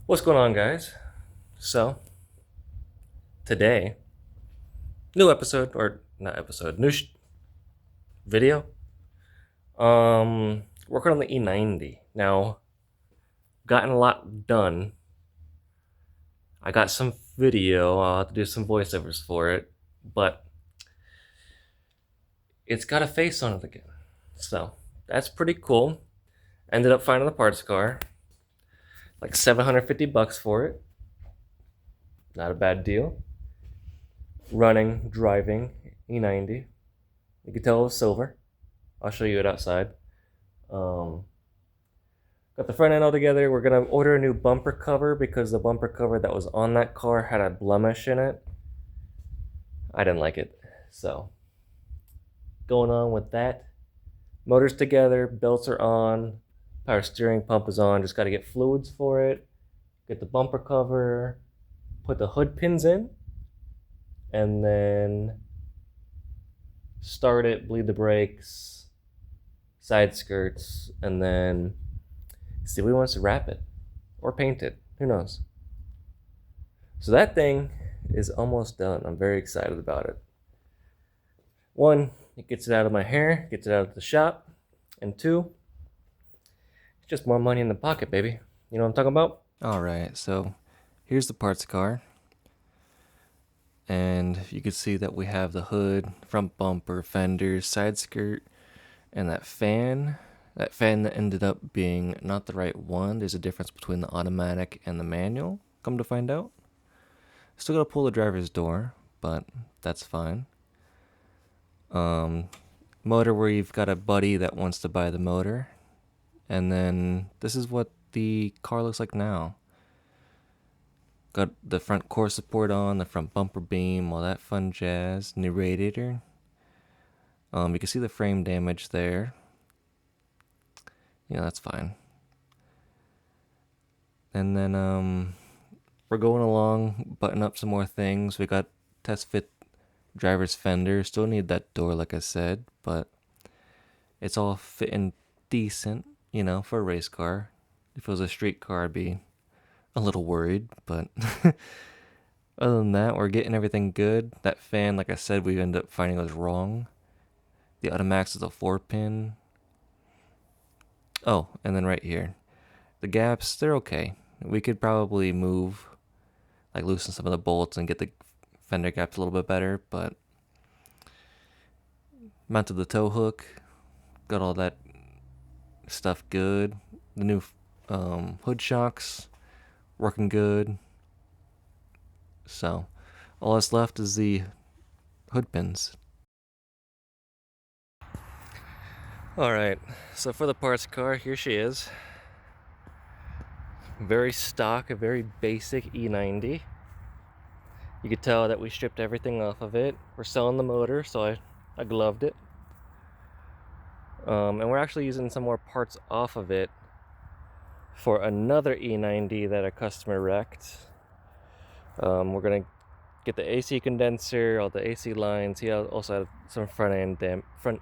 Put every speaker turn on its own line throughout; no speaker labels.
What's going on, guys? So, today, new episode, or not episode, video. Working on the E90. Now, gotten a lot done. I got some video, I'll have to do some voiceovers for it, but it's got a face on it again. So, that's pretty cool. Ended up finding the parts car, like $750 for it. Not a bad deal. Running, driving, E90. You can tell it was silver. I'll show you it outside. Um, got the front end all together. We're gonna order a new bumper cover because the bumper cover that was on that car had a blemish in it. I didn't like it. So, going on with that. Motors together, belts are on, power steering pump is on. Just gotta get fluids for it, get the bumper cover, put the hood pins in, and then start it, bleed the brakes, side skirts, and then see if he wants to wrap it or paint it. Who knows? So that thing is almost done. I'm very excited about it. One, it gets it out of my hair, gets it out of the shop. And two, it's just more money in the pocket, baby. You know what I'm talking about?
Alright, so here's the parts car. And you can see that we have the hood, front bumper, fenders, side skirt, and that fan. That fan that ended up being not the right one. There's a difference between the automatic and the manual, come to find out. Still gotta pull the driver's door, but that's fine. Motor where you've got a buddy that wants to buy the motor. And then this is what the car looks like now. Got the front core support on, the front bumper beam, all that fun jazz. New radiator. You can see the frame damage there. Yeah, that's fine. And then we're going along, button up some more things. We got test fit driver's fender. Still need that door, like I said, but it's all fitting decent, for a race car. If it was a street car, I'd be a little worried, but other than that, we're getting everything good. That fan, like I said, we ended up finding was wrong. The Automax is a 4-pin. Oh, and then right here. The gaps, they're okay. We could probably move, like loosen some of the bolts and get the fender gaps a little bit better, but mounted the tow hook, got all that stuff good. The new hood shocks, working good. So, all that's left is the hood pins.
Alright, so for the parts car, here she is. Very stock, a very basic E90. You could tell that we stripped everything off of it. We're selling the motor, so I gloved it. And we're actually using some more parts off of it for another E90 that a customer wrecked. We're gonna get the AC condenser, all the AC lines. He also had some front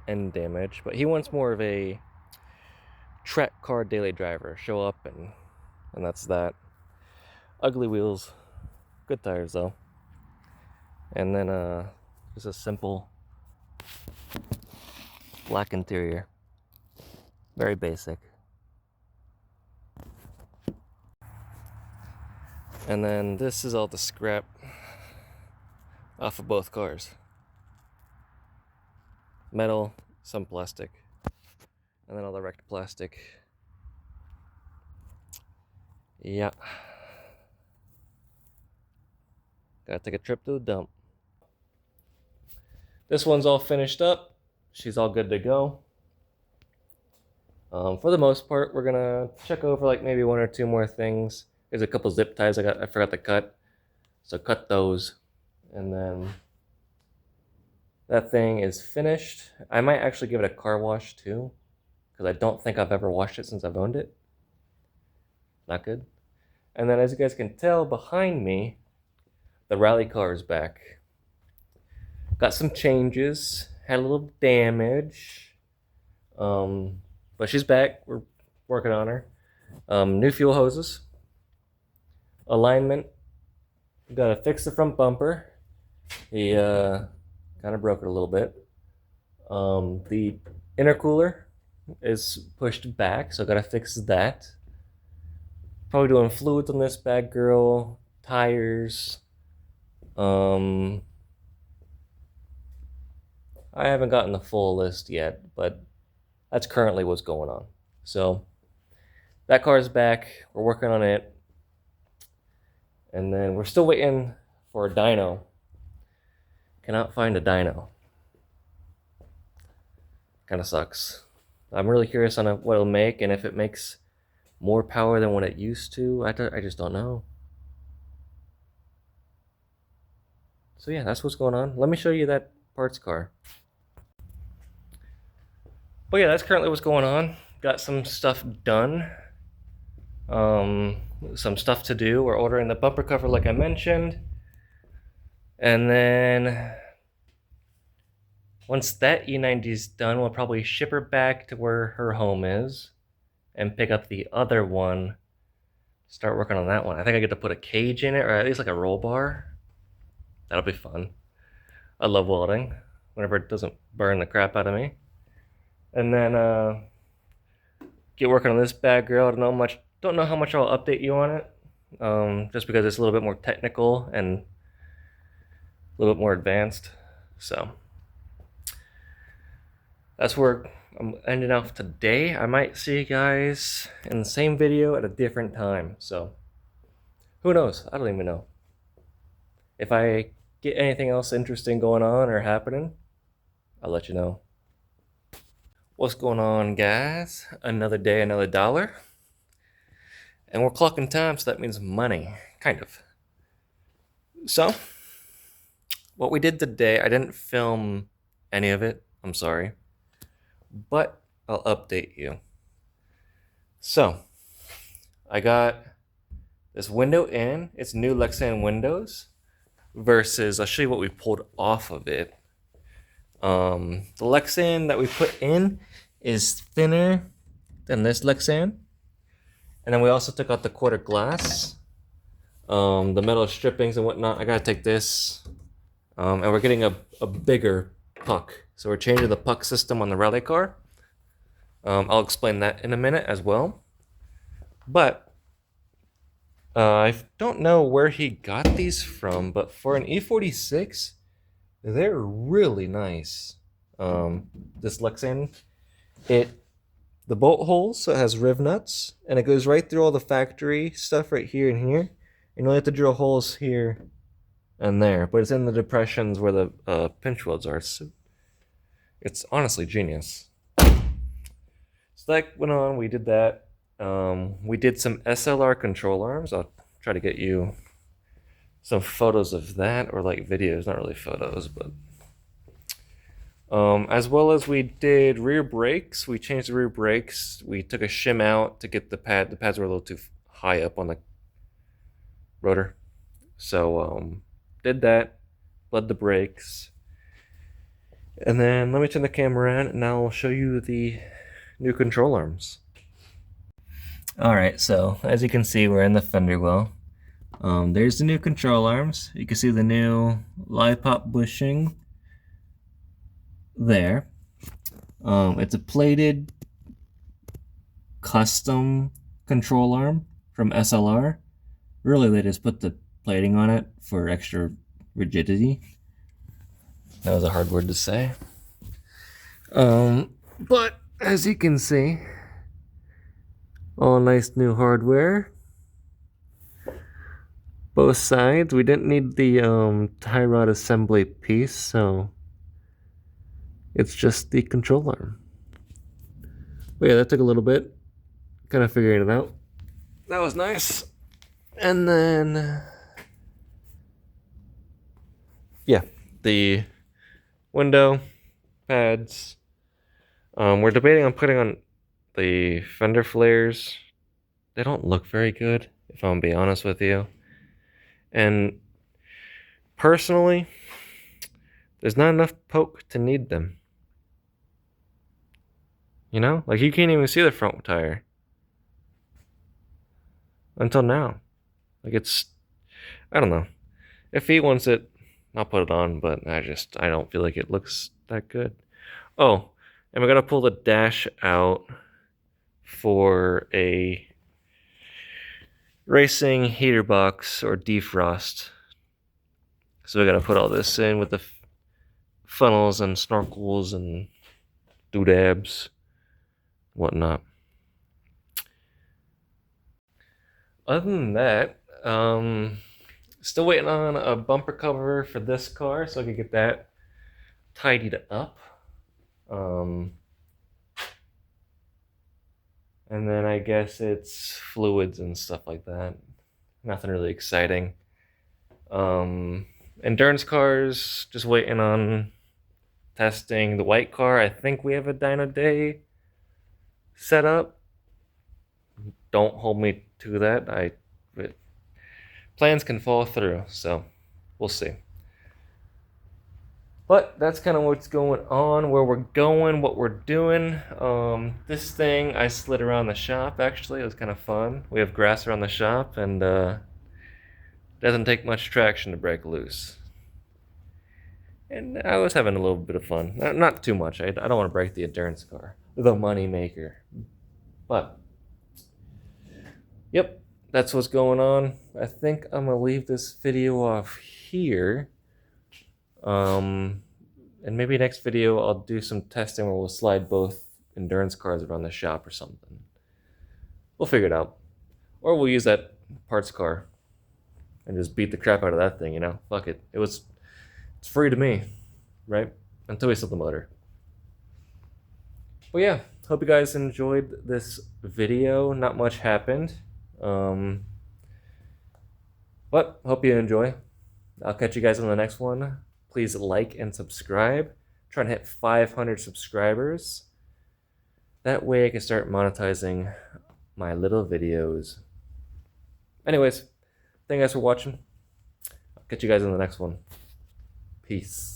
end damage, but he wants more of a track car daily driver. Show up and that's that. Ugly wheels, good tires though. And then just a simple black interior, very basic. And then this is all the scrap off of both cars. Metal, some plastic, and then all the wrecked plastic. Yeah. Gotta take a trip to the dump. This one's all finished up. She's all good to go. For the most part, we're gonna check over like maybe one or two more things. There's a couple zip ties I forgot to cut, so cut those, and then that thing is finished. I might actually give it a car wash too, because I don't think I've ever washed it since I've owned it. Not good. And then as you guys can tell behind me, the rally car is back. Got some changes, had a little damage, but she's back. We're working on her. New fuel hoses, alignment. Gotta fix the front bumper. He kind of broke it a little bit. The intercooler is pushed back, so gotta fix that. Probably doing fluids on this bad girl, tires. I haven't gotten the full list yet, but that's currently what's going on. So that car is back. We're working on it. And then we're still waiting for a dyno. Cannot find a dyno. Kind of sucks. I'm really curious on what it'll make and if it makes more power than what it used to. I just don't know. So yeah, that's what's going on. Let me show you that parts car. But yeah, that's currently what's going on. Got some stuff done. Some stuff to do. We're ordering the bumper cover like I mentioned. And then once that E90 is done, we'll probably ship her back to where her home is and pick up the other one. Start working on that one. I think I get to put a cage in it, or at least like a roll bar. That'll be fun. I love welding whenever it doesn't burn the crap out of me. And then get working on this bad girl. Don't know how much I'll update you on it. Just because it's a little bit more technical and a little bit more advanced. So that's where I'm ending off today. I might see you guys in the same video at a different time. So who knows? I don't even know. If I get anything else interesting going on or happening, I'll let you know. What's going on, guys? Another day, another dollar. And we're clocking time, so that means money. Kind of. So, what we did today, I didn't film any of it. I'm sorry. But I'll update you. So, I got this window in. It's new Lexan windows. Versus, I'll show you what we pulled off of it. The Lexan that we put in is thinner than this Lexan. And then we also took out the quarter glass, the metal strippings and whatnot. I gotta take this, and we're getting a bigger puck. So we're changing the puck system on the rally car. I'll explain that in a minute as well. But I don't know where he got these from, but for an E46, they're really nice. This Lexan, the bolt holes, so it has riv nuts, and it goes right through all the factory stuff right here and here. And you only have to drill holes here and there, but it's in the depressions where the pinch welds are. So it's honestly genius. So that went on, we did that. We did some SLR control arms. I'll try to get you some photos of that, or like videos, not really photos, but as well as we did rear brakes. We changed the rear brakes. We took a shim out to get the pads were a little too high up on the rotor, so did that, bled the brakes, and then let me turn the camera around and I'll show you the new control arms. Alright, so as you can see, we're in the fender well. There's the new control arms. You can see the new Lipop bushing there. It's a plated custom control arm from SLR. Really, they just put the plating on it for extra rigidity. That was a hard word to say. But as you can see, all nice new hardware. Both sides. We didn't need the tie rod assembly piece, so it's just the control arm. But yeah, that took a little bit. Kind of figuring it out. That was nice. And then, yeah, the window pads. We're debating on putting on the fender flares. They don't look very good, if I'm gonna be honest with you. And personally, there's not enough poke to need them. You know, like you can't even see the front tire until now. Like I don't know. If he wants it, I'll put it on, but I don't feel like it looks that good. Oh, and we're gonna pull the dash out for a racing heater box or defrost. So we gotta put all this in with the funnels and snorkels and doodads, whatnot. Other than that, still waiting on a bumper cover for this car so I can get that tidied up. And then I guess it's fluids and stuff like that. Nothing really exciting. Endurance cars, just waiting on testing the white car. I think we have a dyno day set up. Don't hold me to that. Plans can fall through, so we'll see. But that's kind of what's going on, where we're going, what we're doing. This thing I slid around the shop, actually. It was kind of fun. We have grass around the shop, and doesn't take much traction to break loose. And I was having a little bit of fun. Not too much. I don't want to break the endurance car. The money maker. But, yep, that's what's going on. I think I'm going to leave this video off here. And maybe next video I'll do some testing where we'll slide both endurance cars around the shop or something. We'll figure it out. Or we'll use that parts car and just beat the crap out of that thing, you know? Fuck it. It's free to me, right? Until we sell the motor. But yeah, hope you guys enjoyed this video. Not much happened. But hope you enjoy. I'll catch you guys on the next one. Please like and subscribe. Trying to hit 500 subscribers. That way I can start monetizing my little videos. Anyways, thank you guys for watching. I'll catch you guys in the next one. Peace.